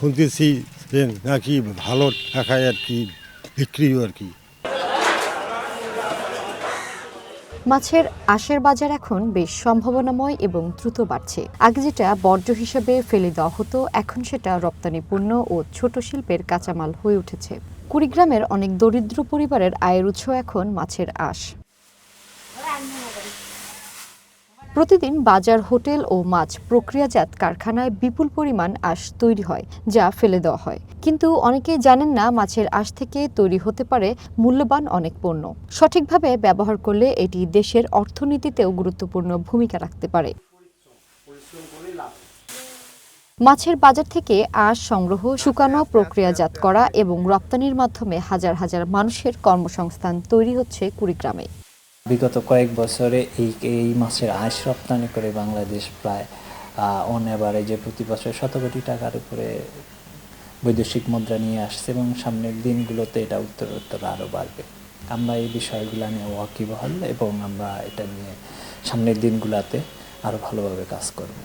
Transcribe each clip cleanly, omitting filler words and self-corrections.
শুনতেছি যে নাকি ভালো টাকায় আর কি বিক্রিও আর কি। মাছের আশের বাজার এখন বেশ সম্ভাবনাময় এবং দ্রুত বাড়ছে। আগে যেটা বর্জ্য হিসেবে ফেলে দেওয়া হতো, এখন সেটা রপ্তানি পণ্য ও ছোট শিল্পের কাঁচামাল হয়ে উঠেছে। কুড়িগ্রামের অনেক দরিদ্র পরিবারের আয়ের উৎস এখন মাছের আঁশ। প্রতিদিন বাজার, হোটেল ও মাছ প্রক্রিয়াজাত কারখানায় বিপুল পরিমাণ আঁশ তৈরি হয়, যা ফেলে দেওয়া হয়। কিন্তু অনেকেই জানেন না, মাছের আঁশ থেকে তৈরি হতে পারে মূল্যবান অনেক পণ্য। সঠিকভাবে ব্যবহার করলে এটি দেশের অর্থনীতিতেও গুরুত্বপূর্ণ ভূমিকা রাখতে পারে। মাছের বাজার থেকে আঁশ সংগ্রহ, শুকানো, প্রক্রিয়াজাত করা এবং রপ্তানির মাধ্যমে হাজার হাজার মানুষের কর্মসংস্থান তৈরি হচ্ছে কুড়িগ্রামে। বিগত কয়েক বছরে এই মাছের আঁশ রপ্তানি করে বাংলাদেশ প্রায় অন অ্যাভারেজে প্রতি বছর ১৭ কোটি টাকার উপরে বৈদেশিক মুদ্রা নিয়ে আসছে এবং সামনের দিনগুলোতে এটা উত্তরোত্তর আরও বাড়বে। আমরা এই বিষয়গুলো নিয়ে ওয়াকিবহাল এবং আমরা এটা নিয়ে সামনের দিনগুলোতে আরও ভালোভাবে কাজ করব।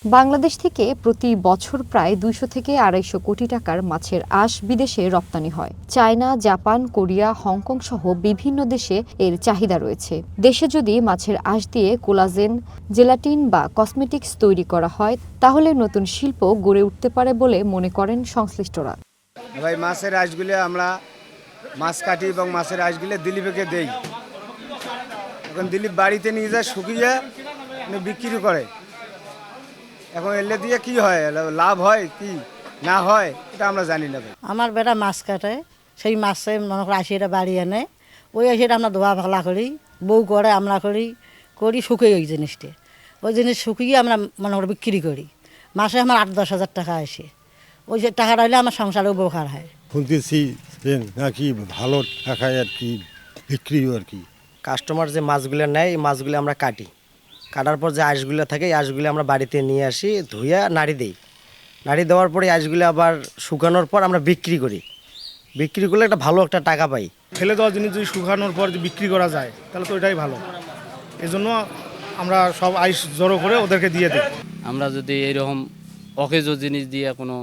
বাংলাদেশ থেকে প্রতি বছর প্রায় ২০০ থেকে ২৫০ কোটি টাকার মাছের আঁশ বিদেশে রপ্তানি হয়। চায়না, জাপান, কোরিয়া, হংকং সহ বিভিন্ন দেশে এর চাহিদা রয়েছে। দেশে যদি মাছের আঁশ দিয়ে কোলাজেন, জেলাটিন বা কসমেটিক্স তৈরি করা হয়, তাহলে নতুন শিল্প গড়ে উঠতে পারে বলে মনে করেন সংশ্লিষ্টরা। ভাই, মাছের আঁশগুলো আমরা মাছ কাটি এবং মাছের আঁশগুলো দিলীপকে দেই। এখন দিলীপ বাড়িতে নিয়ে যায়, শুকিয়ে বিক্রি করে। এখন এলে দিয়ে কি হয়, লাভ হয় কি না হয় এটা আমরা জানি না ভাই। আমার বেটা মাছ কাটে, সেই মাছে মনে করে আশিটা বাড়ি আনে, ওই আশিটা আমরা ধোয়া ভালা করি, বউ করে, আমরা করি শুকিয়ে ওই জিনিসটা। ওই জিনিস শুকিয়ে আমরা মনে করে বিক্রি করি। মাসে আমার ৮-১০ হাজার টাকা আসে। ওই যে টাকাটা হলে আমার সংসারে উপকার হয়। শুনতেছি যে নাকি ভালো টাকায় আর কি বিক্রিও আর কি। কাস্টমার যে মাছগুলো নেয়, এই মাছগুলো আমরা কাটি, কাটার পর যে আঁশগুলো থাকে এই আঁশগুলো আমরা বাড়িতে নিয়ে আসি, ধুইয়া নাড়ি দিই। নাড়ি দেওয়ার পরে আঁশগুলো আবার শুকানোর পর আমরা বিক্রি করি। বিক্রি করলে একটা ভালো একটা টাকা পাই। ফেলে দেওয়া জিনিস যদি শুকানোর পর যদি বিক্রি করা যায় তাহলে তো এটাই ভালো। এজন্য আমরা সব আইস জড়ো করে ওদেরকে দিয়ে দিই। আমরা যদি এইরকম অকেজ জিনিস দিয়ে কোনো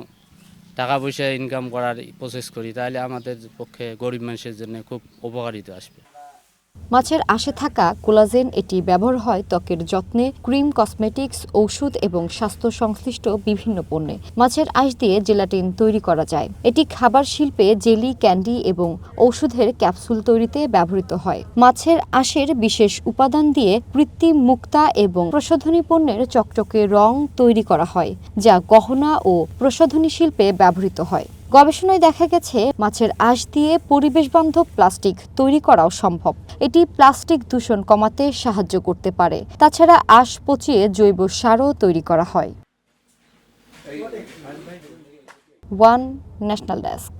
টাকা পয়সা ইনকাম করার প্রসেস করি, তাহলে আমাদের পক্ষে গরিব মানুষের জন্য খুব উপকারিতা আসবে। মাছের আঁশে থাকা কোলাজেন, এটি ব্যবহার হয় ত্বকের যত্নে, ক্রিম, কসমেটিক্স, ঔষধ এবং স্বাস্থ্য সংশ্লিষ্ট বিভিন্ন পণ্যে। মাছের আঁশ দিয়ে জেলাটিন তৈরি করা যায়। এটি খাবার শিল্পে জেলি, ক্যান্ডি এবং ঔষধের ক্যাপসুল তৈরিতে ব্যবহৃত হয়। মাছের আঁশের বিশেষ উপাদান দিয়ে কৃত্রিম মুক্তা এবং প্রসাধনী পণ্যের চকচকে রং তৈরি করা হয়, যা গহনা ও প্রসাধনী শিল্পে ব্যবহৃত হয়। গবেষণায় দেখা গেছে, মাছের আঁশ দিয়ে পরিবেশবান্ধব প্লাস্টিক তৈরি করাও সম্ভব। এটি প্লাস্টিক দূষণ কমাতে সাহায্য করতে পারে। তাছাড়া আঁশ পচিয়ে জৈব সারও তৈরি করা হয়। One national desk.